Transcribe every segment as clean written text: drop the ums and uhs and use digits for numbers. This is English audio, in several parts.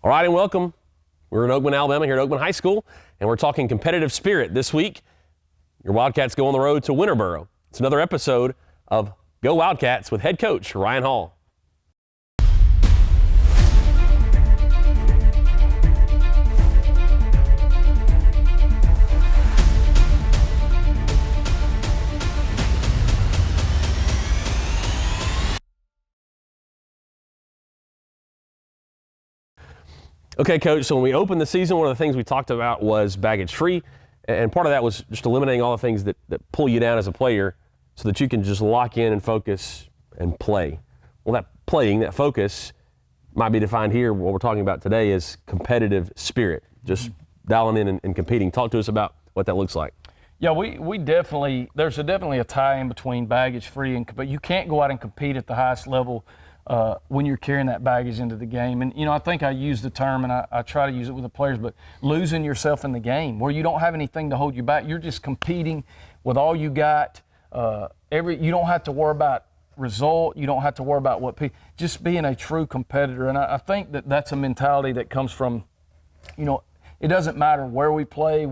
All right, and welcome. We're in Oakland, Alabama, here at Oakland High School, and we're talking competitive spirit this week. Your Wildcats go on the road to Winterboro. It's another episode of Go Wildcats with head coach Ryan Hall. Okay, Coach, so when we opened the season, one of the things we talked about was baggage free, and part of that was just eliminating all the things that pull you down as a player so that you can just lock in and focus and play. Well, that playing, that focus, might be defined here, what we're talking about today is competitive spirit, just dialing in and competing. Talk to us about what that looks like. Yeah, we definitely, there's definitely a tie in between baggage free but you can't go out and compete at the highest level when you're carrying that baggage into the game. And, you know, I think I use the term, and I try to use it with the players, but losing yourself in the game where you don't have anything to hold you back. You're just competing with all you got. You don't have to worry about result. You don't have to worry about just being a true competitor. And I think that's a mentality that comes from, you know, it doesn't matter where we play,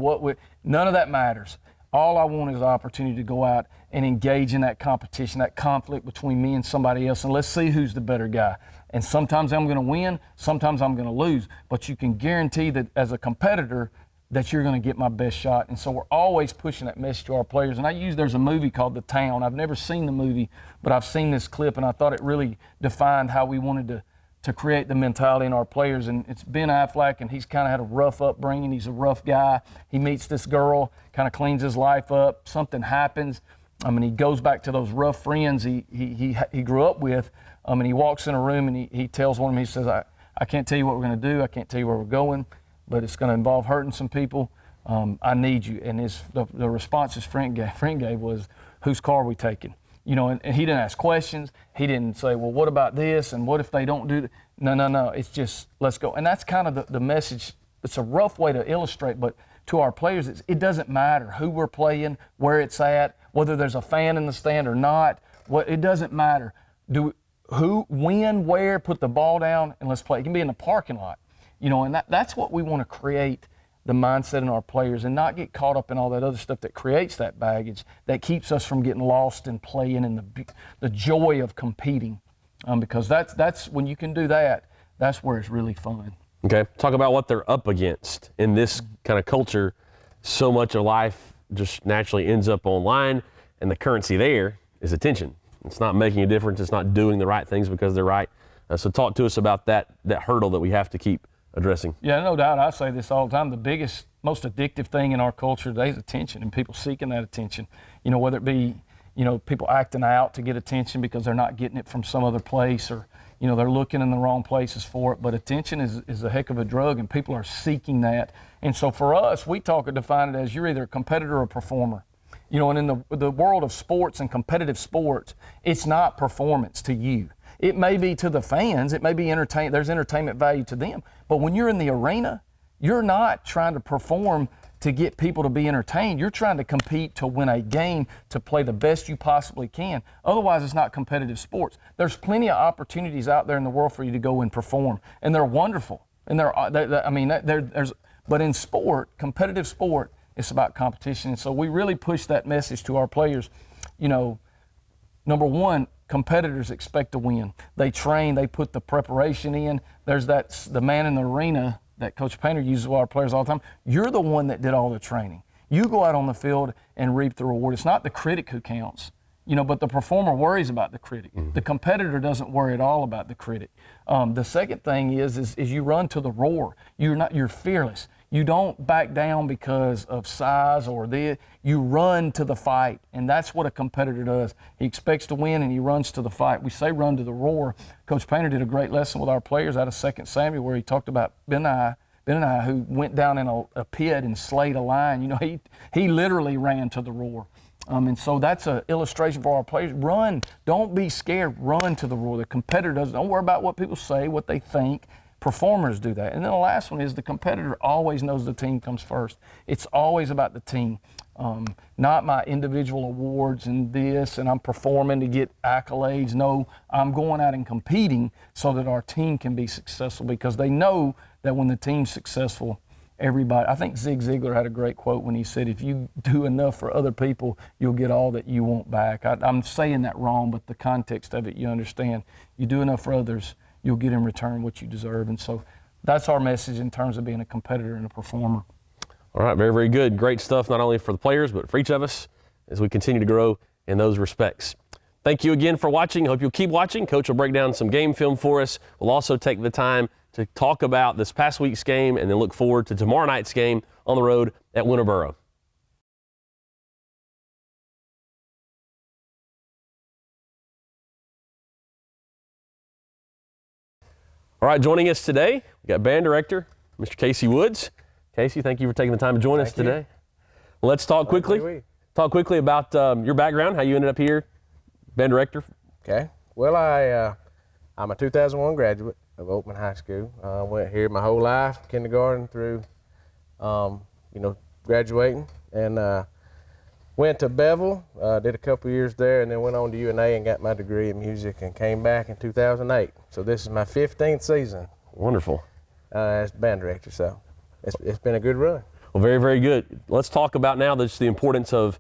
none of that matters. All I want is the opportunity to go out and engage in that competition, that conflict between me and somebody else, and let's see who's the better guy. And sometimes I'm going to win, sometimes I'm going to lose, but you can guarantee that as a competitor that you're going to get my best shot. And so we're always pushing that message to our players. And there's a movie called The Town. I've never seen the movie, but I've seen this clip, and I thought it really defined how we wanted to create the mentality in our players. And it's Ben Affleck, and he's kind of had a rough upbringing. He's a rough guy. He meets this girl, kind of cleans his life up. Something happens. I mean, he goes back to those rough friends he grew up with, and he walks in a room, and he tells one of them, he says, I can't tell you what we're going to do. I can't tell you where we're going, but it's going to involve hurting some people. I need you. And the response his friend gave was, whose car are we taking? You know, and he didn't ask questions. He didn't say, well, what about this? And what if they don't do that? No. It's just, let's go. And that's kind of the message. It's a rough way to illustrate, but to our players, it doesn't matter who we're playing, where it's at, whether there's a fan in the stand or not. It doesn't matter. Who, when, where, put the ball down, and let's play. It can be in the parking lot. You know, and that's what we want to create, the mindset in our players, and not get caught up in all that other stuff that creates that baggage, that keeps us from getting lost in playing and the joy of competing. Because that's when you can do that, that's where it's really fun. Okay, talk about what they're up against in this kind of culture. So much of life just naturally ends up online, and the currency there is attention. It's not making a difference. It's not doing the right things because they're right. So talk to us about that hurdle that we have to keep addressing. Yeah, no doubt. I say this all the time. The biggest, most addictive thing in our culture today is attention, and people seeking that attention. You know, whether it be, you know, people acting out to get attention because they're not getting it from some other place, or, you know, they're looking in the wrong places for it. But attention is a heck of a drug, and people are seeking that. And so for us, we define it as you're either a competitor or a performer. You know, and in the world of sports and competitive sports, it's not performance to you. It may be to the fans, it may be there's entertainment value to them. But when you're in the arena, you're not trying to perform to get people to be entertained. You're trying to compete to win a game, to play the best you possibly can. Otherwise, it's not competitive sports. There's plenty of opportunities out there in the world for you to go and perform, and they're wonderful. And but in sport, competitive sport, it's about competition. And so we really push that message to our players. You know, number one, competitors expect to win. They train, they put the preparation in. There's the man in the arena that Coach Painter uses with our players all the time. You're the one that did all the training. You go out on the field and reap the reward. It's not the critic who counts, you know, but the performer worries about the critic. Mm-hmm. The competitor doesn't worry at all about the critic. The second thing is you run to the roar. You're fearless. You don't back down because of size you run to the fight, and that's what a competitor does. He expects to win, and he runs to the fight. We say run to the roar. Coach Painter did a great lesson with our players out of 2 Samuel where he talked about Ben and I who went down in a pit and slayed a lion. You know, he literally ran to the roar. And so that's an illustration for our players. Run. Don't be scared. Run to the roar. The competitor don't worry about what people say, what they think. performers do that. And then the last one is the competitor always knows the team comes first. It's always about the team, not my individual awards and this, and I'm performing to get accolades. No, I'm going out and competing so that our team can be successful, because they know that when the team's successful, everybody. I think Zig Ziglar had a great quote when he said, if you do enough for other people, you'll get all that you want back. I'm saying that wrong, but the context of it, you understand. You do enough for others, you'll get in return what you deserve. And so that's our message in terms of being a competitor and a performer. All right, very, very good. Great stuff, not only for the players, but for each of us as we continue to grow in those respects. Thank you again for watching. Hope you'll keep watching. Coach will break down some game film for us. We'll also take the time to talk about this past week's game and then look forward to tomorrow night's game on the road at Winterboro. All right, joining us today, we got band director, Mr. Casey Woods. Casey, thank you for taking the time to join us today. Let's talk quickly. Talk quickly about your background, how you ended up here, band director. Okay. Well, I'm a 2001 graduate of Oakman High School. Went here my whole life, kindergarten through, graduating, and went to Bevel, did a couple years there, and then went on to UNA and got my degree in music, and came back in 2008. So this is my 15th season. Wonderful. As band director, so it's been a good run. Well, very, very good. Let's talk about now the importance of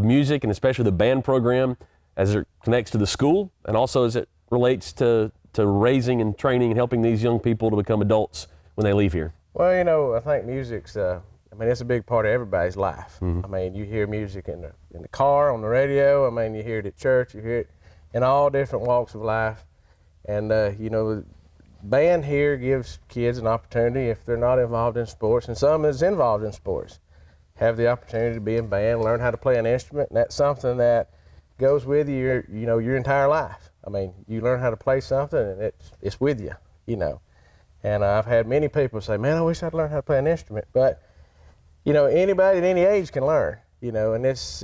music, and especially the band program as it connects to the school, and also as it relates to raising and training and helping these young people to become adults when they leave here. Well, I think music's, it's a big part of everybody's life. Mm-hmm. You hear music in the car, on the radio. You hear it at church. You hear it in all different walks of life. And, band here gives kids an opportunity, if they're not involved in sports, and some is involved in sports, have the opportunity to be in band, learn how to play an instrument, and that's something that goes with you, your entire life. You learn how to play something, and it's with you, And I've had many people say, man, I wish I'd learned how to play an instrument. But, anybody at any age can learn, and it's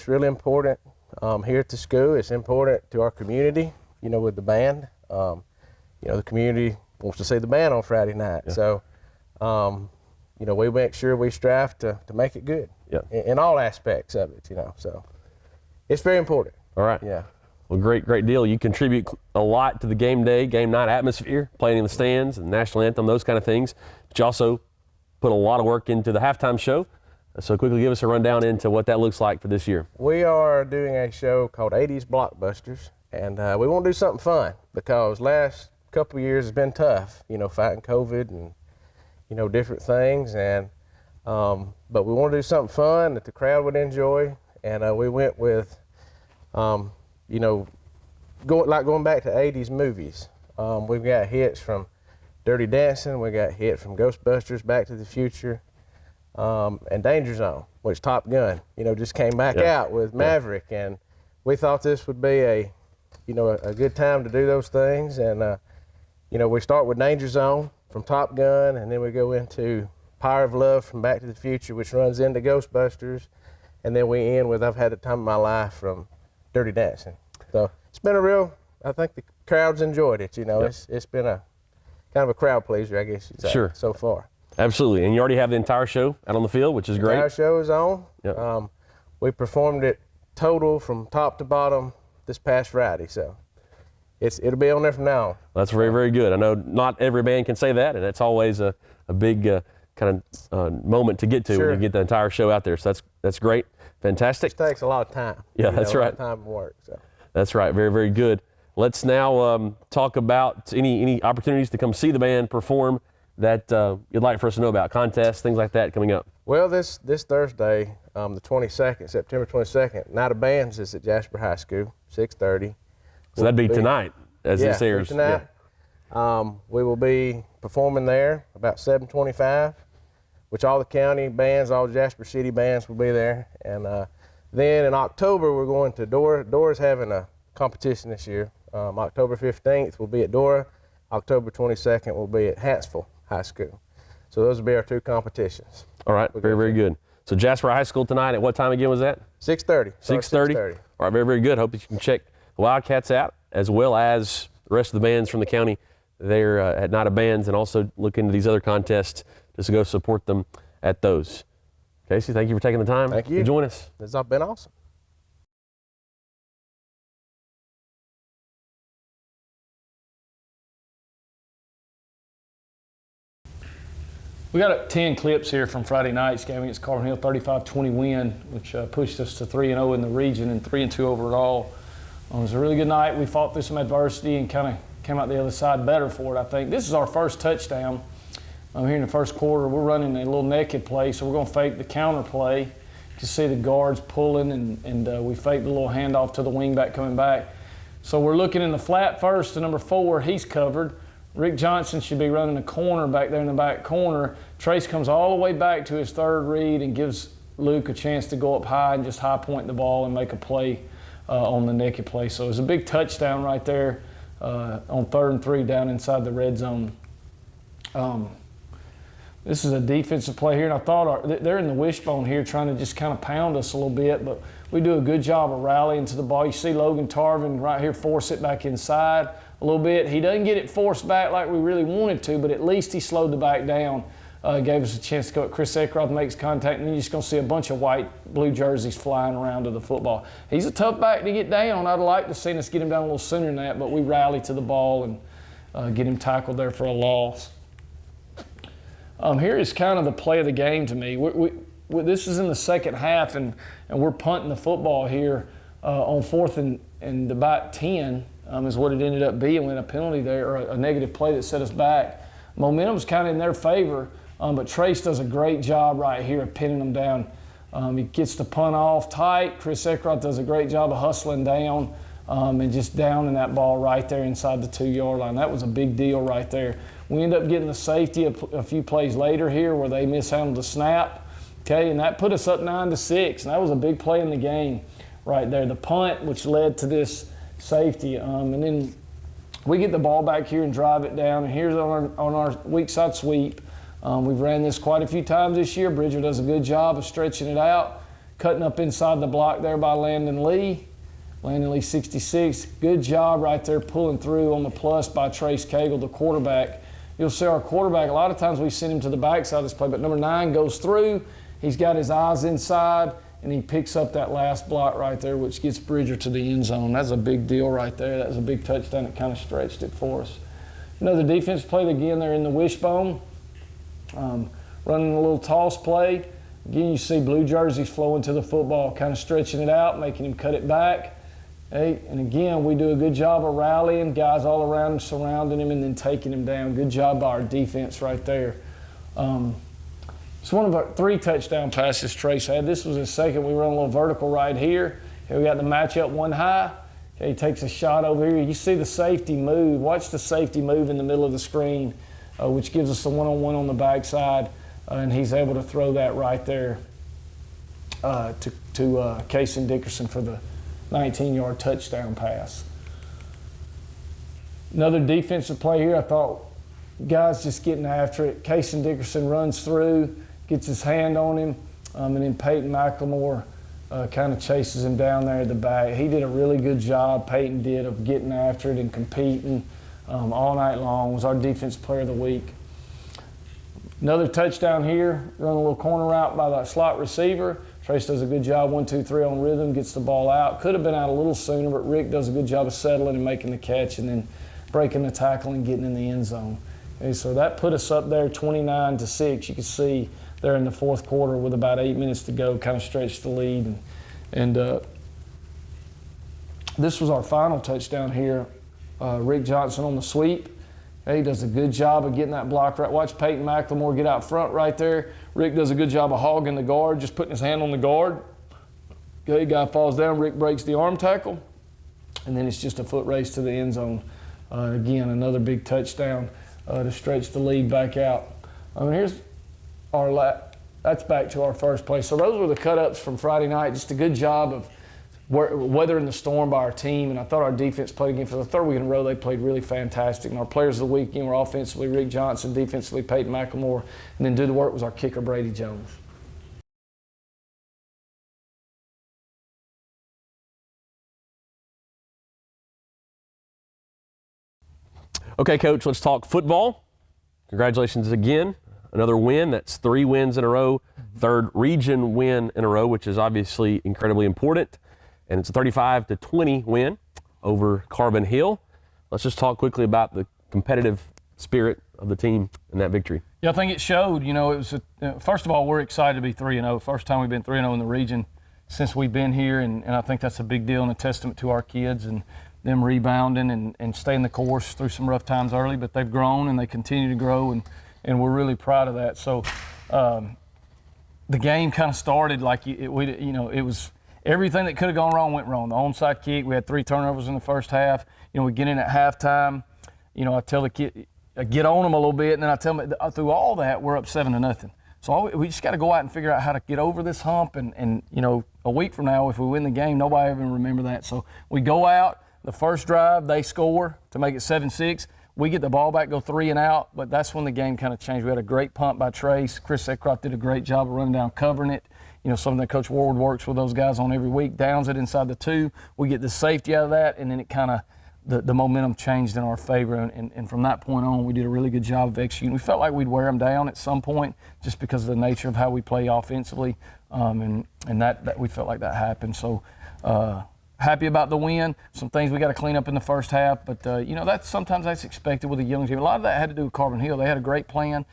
really important here at the school. It's important to our community, with the band. The community wants to see the band on Friday night. Yeah. So, we make sure we strive to make it good in all aspects of it, So it's very important. All right. Yeah. Well, great deal. You contribute a lot to the game night atmosphere, playing in the stands and national anthem, those kind of things. But you also put a lot of work into the halftime show. So quickly give us a rundown into what that looks like for this year. We are doing a show called 80s Blockbusters, and we want to do something fun because last couple of years has been tough, fighting COVID and, different things. And but we want to do something fun that the crowd would enjoy. And we went with, going back to 80s movies. We've got hits from Dirty Dancing, we got hit from Ghostbusters, Back to the Future, and Danger Zone, which Top Gun, just came back out with Maverick. And we thought this would be a good time to do those things. And, we start with Danger Zone from Top Gun, and then we go into Power of Love from Back to the Future, which runs into Ghostbusters. And then we end with I've Had the Time of My Life from Dirty Dancing. So it's been I think the crowd's enjoyed it, It's been a kind of a crowd pleaser, I guess you'd say, sure. So far. Absolutely, and you already have the entire show out on the field, which is great. The entire show is on. Yep. We performed it total from top to bottom this past Friday, so it'll be on there from now on. That's very, very good. I know not every band can say that, and it's always a big kind of moment to get to when you get the entire show out there. So that's great, fantastic. It takes a lot of time. Yeah, that's right. A lot of time and work. So. That's right. Very, very good. Let's now talk about any opportunities to come see the band perform that you'd like for us to know about, contests, things like that coming up. Well, this Thursday, the 22nd, September 22nd, Night of Bands is at Jasper High School, 6:30. So that'd be tonight as this airs. Tonight. Yeah. We will be performing there about 7:25, which all the county bands, all Jasper City bands will be there. And then in October, we're going to Dora. Dora's having a competition this year. October 15th, we'll be at Dora. October 22nd, we'll be at Hansville High School. So those will be our two competitions. All right, very, very good. So Jasper High School tonight, at what time again was that? 6:30. 6:30. All right, very, very good. Hope that you can check the Wildcats out, as well as the rest of the bands from the county there at Night of Bands, and also look into these other contests just to go support them at those. Casey, thank you for taking the time to join us. This has been awesome. We got 10 clips here from Friday night's game against Carbon Hill, 35-20 win, which pushed us to 3-0 in the region and 3-2 overall. It was a really good night. We fought through some adversity and kind of came out the other side better for it, I think. This is our first touchdown here in the first quarter. We're running a little naked play, so we're going to fake the counter play. You can see the guards pulling, and we faked the little handoff to the wingback coming back. So we're looking in the flat first to number 4. He's covered. Rick Johnson should be running a corner back there in the back corner. Trace comes all the way back to his third read and gives Luke a chance to go up high and just high point the ball and make a play on the naked play. So it was a big touchdown right there on 3rd and 3 down inside the red zone. This is a defensive play here, and I thought they're in the wishbone here trying to just kind of pound us a little bit, but we do a good job of rallying to the ball. You see Logan Tarvin right here force it back inside a little bit. He doesn't get it forced back like we really wanted to, but at least he slowed the back down, gave us a chance to go. Chris Eckroth makes contact, and then you're just going to see a bunch of white blue jerseys flying around to the football. He's a tough back to get down. I'd like to see us get him down a little sooner than that, but we rally to the ball and get him tackled there for a loss. Here is kind of the play of the game to me. This is in the second half, and we're punting the football here on 4th and about 10 is what it ended up being with a penalty there, or a negative play that set us back. Momentum's kind of in their favor, but Trace does a great job right here of pinning them down. He gets the punt off tight. Chris Eckroth does a great job of hustling down and just downing that ball right there inside the 2-yard line. That was a big deal right there. We end up getting the safety a few plays later here where they mishandled the snap, okay, and that put us up 9-6, and that was a big play in the game right there. The punt, which led to this safety, and then we get the ball back here and drive it down, and here's on our weak side sweep. We've ran this quite a few times this year. Bridger does a good job of stretching it out, cutting up inside the block there by Landon Lee. Landon Lee 66, good job right there pulling through on the plus by Trace Cagle, the quarterback. You'll see our quarterback, a lot of times we send him to the backside of this play, but number 9 goes through. He's got his eyes inside, and he picks up that last block right there, which gets Bridger to the end zone. That's a big deal right there. That was a big touchdown. It kind of stretched it for us. Another defense play, again, they're in the wishbone, running a little toss play. Again, you see blue jerseys flowing to the football, kind of stretching it out, making him cut it back. Hey, and again, we do a good job of rallying, guys all around him, surrounding him, and then taking him down. Good job by our defense right there. It's one of our 3 touchdown passes Trace had. This was his second. We run a little vertical right here. Okay, we got the matchup 1 high. Okay, he takes a shot over here. You see the safety move. Watch the safety move in the middle of the screen, which gives us a one-on-one on the backside, and he's able to throw that right there to Kason Dickerson for the 19-yard touchdown pass. Another defensive play here. I thought guys just getting after it. Kason Dickerson runs through, gets his hand on him, and then Peyton McLemore kind of chases him down there at the back. He did a really good job, Peyton did, of getting after it and competing all night long. Was our defensive player of the week. Another touchdown here, run a little corner route by the slot receiver. Trace does a good job, 1, 2, 3 on rhythm, gets the ball out. Could have been out a little sooner, but Rick does a good job of settling and making the catch and then breaking the tackle and getting in the end zone. Okay, so that put us up there 29-6. You can see there in the fourth quarter with about 8 minutes to go, kind of stretched the lead. And this was our final touchdown here. Rick Johnson on the sweep. He does a good job of getting that block right. Watch Peyton McLemore get out front right there. Rick does a good job of hogging the guard, just putting his hand on the guard. Okay, guy falls down. Rick breaks the arm tackle. And then it's just a foot race to the end zone. Again, another big touchdown to stretch the lead back out. Here's our that's back to our first play. So those were the cut-ups from Friday night. Just a good job of weathering the storm by our team, and I thought our defense played again for the 3rd week in a row. They played really fantastic, and our players of the weekend were offensively Rick Johnson, defensively Peyton McLemore, and then do the work was our kicker Brady Jones. Okay, Coach, let's talk football. Congratulations again. Another win. That's 3 wins in a row, 3rd region win in a row, which is obviously incredibly important. And it's a 35-20 win over Carbon Hill. Let's just talk quickly about the competitive spirit of the team in that victory. Yeah, I think it showed. It was first of all, we're excited to be 3-0. First time we've been 3-0 in the region since we've been here, and I think that's a big deal and a testament to our kids and them rebounding and staying the course through some rough times early. But they've grown and they continue to grow, and we're really proud of that. So the game kind of started like it was everything that could have gone wrong went wrong. The onside kick, we had 3 turnovers in the first half. We get in at halftime. I tell the kid, I get on them a little bit, and then I tell them through all that we're up 7-0. So we just got to go out and figure out how to get over this hump. And a week from now, if we win the game, nobody even remember that. So we go out. The first drive, they score to make it 7-6. We get the ball back, go 3 and out, but that's when the game kind of changed. We had a great punt by Trace. Chris Eckroth did a great job of running down, covering it. Something that Coach Ward works with those guys on every week. Downs it inside the 2. We get the safety out of that, and then it kind of the momentum changed in our favor. And from that point on, we did a really good job of executing. We felt like we'd wear them down at some point just because of the nature of how we play offensively, and that we felt like that happened. So happy about the win. Some things we got to clean up in the first half, but sometimes that's expected with a young team. A lot of that had to do with Carbon Hill. They had a great plan.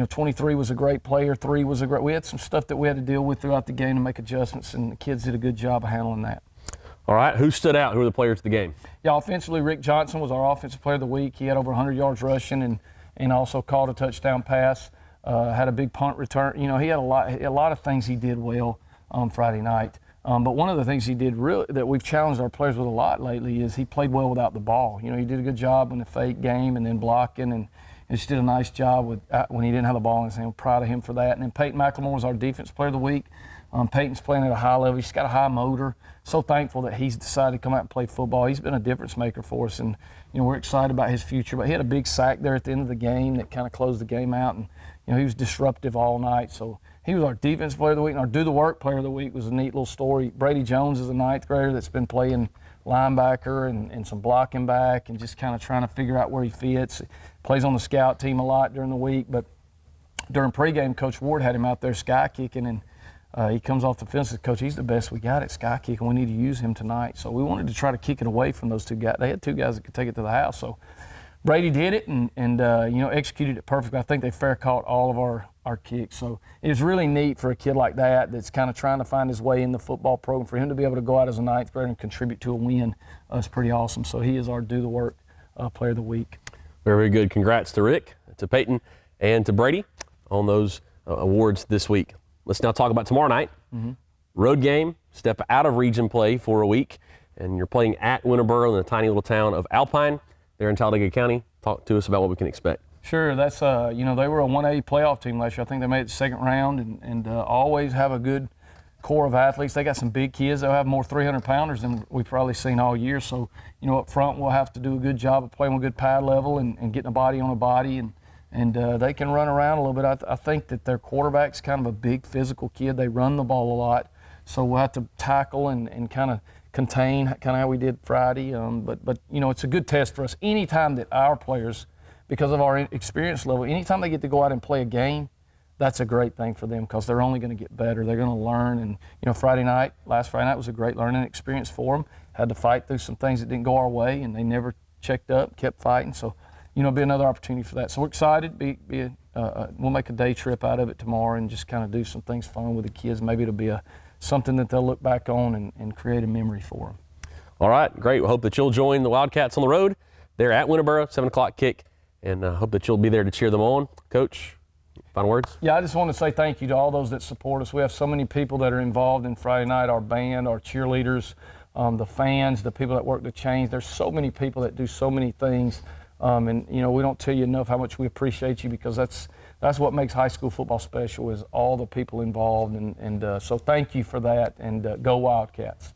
23 was a great player. 3 was a great. We had some stuff that we had to deal with throughout the game to make adjustments, and the kids did a good job of handling that. All right, who stood out? Who were the players of the game? Yeah, offensively, Rick Johnson was our offensive player of the week. He had over 100 yards rushing and also called a touchdown pass. Had a big punt return. He had a lot of things he did well on Friday night. But one of the things he did really that we've challenged our players with a lot lately is he played well without the ball. He did a good job in the fake game and then blocking, and just did a nice job with when he didn't have the ball in his hand. We're proud of him for that. And then Peyton McLemore was our defense player of the week. Peyton's playing at a high level. He's got a high motor. So thankful that he's decided to come out and play football. He's been a difference maker for us, and we're excited about his future. But he had a big sack there at the end of the game that kind of closed the game out, and he was disruptive all night. So he was our defense player of the week, and our do the work player of the week was a neat little story. Brady Jones is a 9th grader that's been playing linebacker and some blocking back and just kind of trying to figure out where he fits. Plays on the scout team a lot during the week, but during pregame, Coach Ward had him out there sky kicking, and he comes off the fence and says, "Coach, he's the best we got at sky kicking. We need to use him tonight." So we wanted to try to kick it away from those 2 guys. They had 2 guys that could take it to the house. So Brady did it and executed it perfectly. I think they fair caught all of our kicks. So it was really neat for a kid like that that's kind of trying to find his way in the football program. For him to be able to go out as a 9th grader and contribute to a win is pretty awesome. So he is our do the work player of the week. Very good. Congrats to Rick, to Peyton, and to Brady on those awards this week. Let's now talk about tomorrow night. Mm-hmm. Road game, step out of region play for a week, and you're playing at Winterboro in the tiny little town of Alpine there in Talladega County. Talk to us about what we can expect. Sure. That's, they were a 1A playoff team last year. I think they made it 2nd round and always have a good core of athletes. They got some big kids. They'll have more 300-pounders than we've probably seen all year. So, up front, we'll have to do a good job of playing with good pad level and getting a body on a body. And they can run around a little bit. I think that their quarterback's kind of a big physical kid. They run the ball a lot. So we'll have to tackle and kind of contain, kind of how we did Friday. But it's a good test for us. Anytime that our players, because of our experience level, anytime they get to go out and play a game, that's a great thing for them because they're only going to get better. They're going to learn. And, last Friday night was a great learning experience for them. Had to fight through some things that didn't go our way, and they never checked up, kept fighting. So, be another opportunity for that. So we're excited. We'll make a day trip out of it tomorrow and just kind of do some things fun with the kids. Maybe it'll be something that they'll look back on and create a memory for them. All right, great. We hope that you'll join the Wildcats on the road. They're at Winterboro, 7 o'clock kick, and hope that you'll be there to cheer them on. Coach, final words? Yeah, I just want to say thank you to all those that support us. We have so many people that are involved in Friday night, our band, our cheerleaders, the fans, the people that work the chains. There's so many people that do so many things. And we don't tell you enough how much we appreciate you because that's what makes high school football special is all the people involved. And so thank you for that, and go Wildcats.